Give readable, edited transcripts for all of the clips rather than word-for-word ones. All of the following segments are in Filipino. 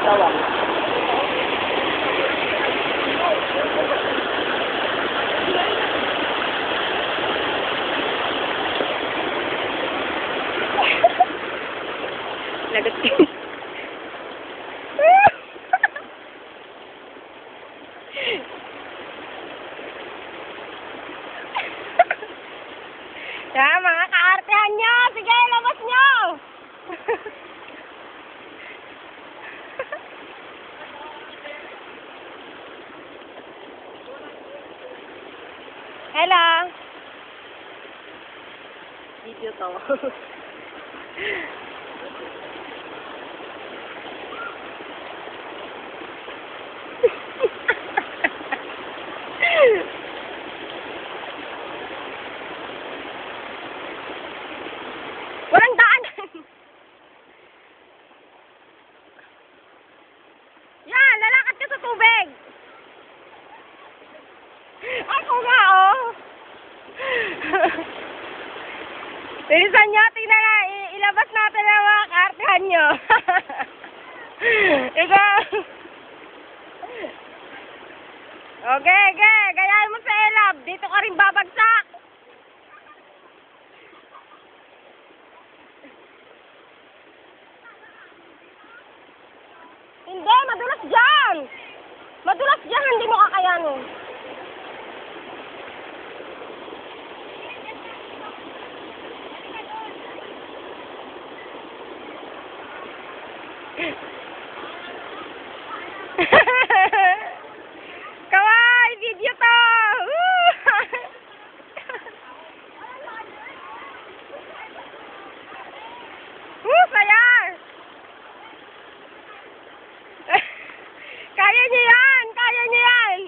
Tawag. Lagot ka. Yan, mga kaartehan nyo! Sige, labas nyo! Hello! Video to. Walang daanan! Yan, lalakad ka sa tubig! Ako nga, oh! Bilisan nyo, tingnan na, ilabas natin ang mga kaartehan nyo. Ikaw! Okay, gayahin mo sa elab, dito ka rin babagsak! Hindi, madulas dyan! Madulas dyan, hindi mo kakayanin. Kawai, video to! Saya! Kaya niyo yan! Kaya niyo yan!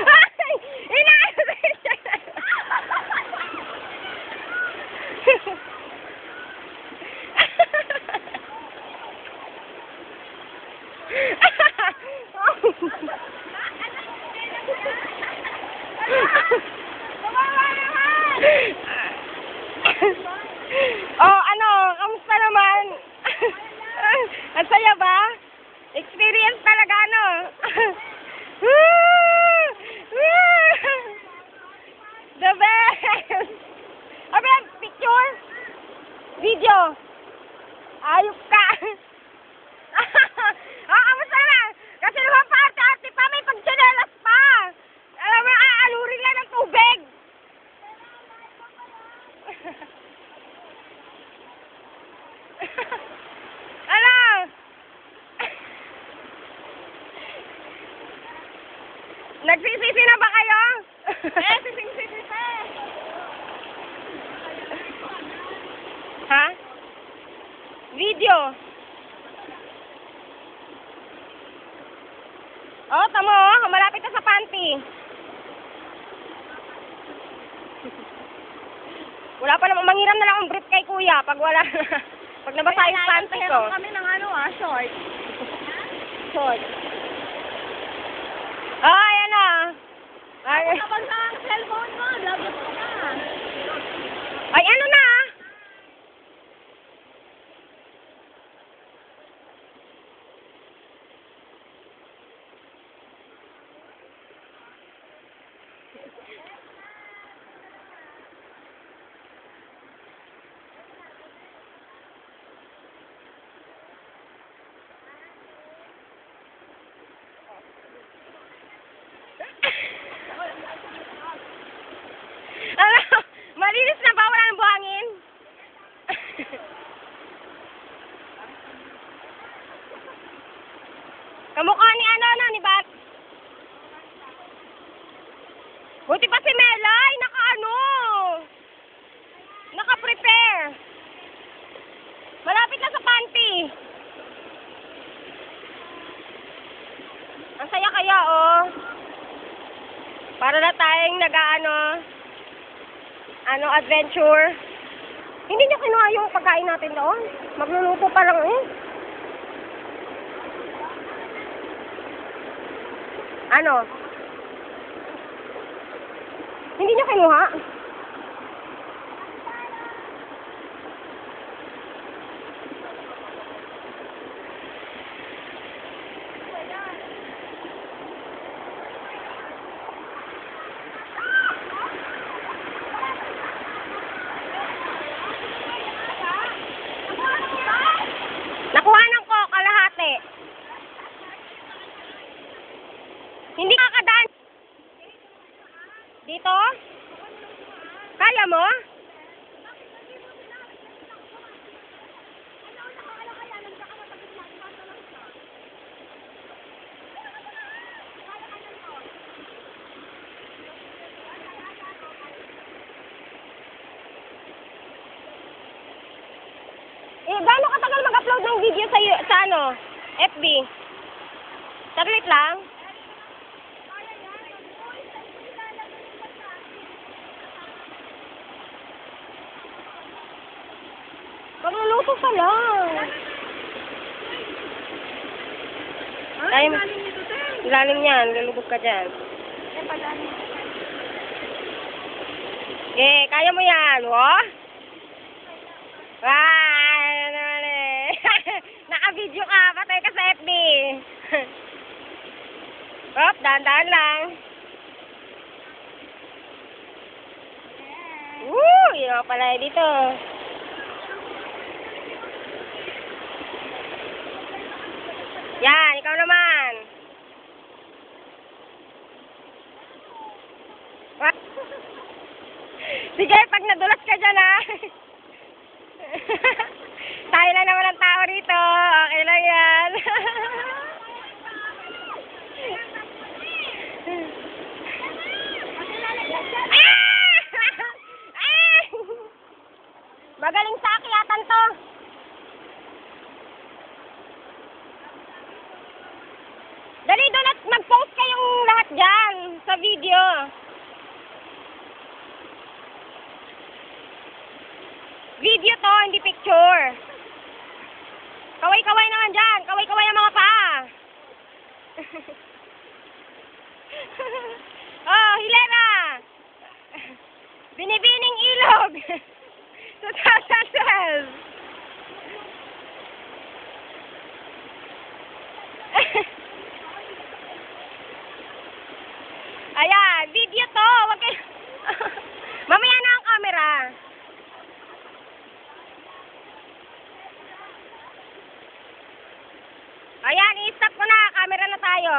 Ay! Inaayos siya! Oh, ano? Kamusta naman? Ang saya ba? Experience talaga, ano? The best! Abi, picture? Video? Ayok ka! Kamusta na? Kasi naman pa-arte-arte pa, may pagtsinelas pa! Alam mo, aalurin lang ng tubig! Ano? Nagsisisi na ba kayo? Sising-sisi pa. Ha? Video. Oh, tamo, malapit na sa panty. Wala pa naman, manghiram na lang ang brief kay kuya pag wala na. Pag nabasa yung panty ko. Kami ng ano short. Short. Ay, ano? Ay, Kapag ang cellphone mo, lagot ko na. ay, ano na? Ano? Malinis na ba? Wala nang buhangin? Kamukha ni ano, ni Bat. Buti pa si Melay, naka-prepare. Malapit na sa panty. Ang saya kaya, oh. Para na tayong adventure. Hindi niyo kinuha yung pagkain natin doon. Magluluto pa lang eh. Ano? Hindi niyo kinuha? mo? Gaano katagal mag-upload ng video sa ano? FB? Saglit lang? Pagluluto pa lang. Ay, lalim yan. Lulubog ka dyan. Kaya mo yan, oh? Ano naman eh. Naka-video ka. Patay ka sa FB. Hop, dahan-dahan lang. Woo! Yun ako pala dito. Yan, ikaw naman. Sige, pag nadulas ka dyan, ha? Tayo lang naman ang tao rito. Okay lang yan. Magaling sa akyatan to. Dali doon at mag-post kayong lahat dyan sa video. Video to, hindi picture. Kaway-kaway naman dyan. Kaway-kaway ang mga paa. Oh, hilera. Binibining ilog. 2012. Ayan, video to. Wag kayo. Mamaya na ang camera. Ayan, i-stop ko na. Camera na tayo.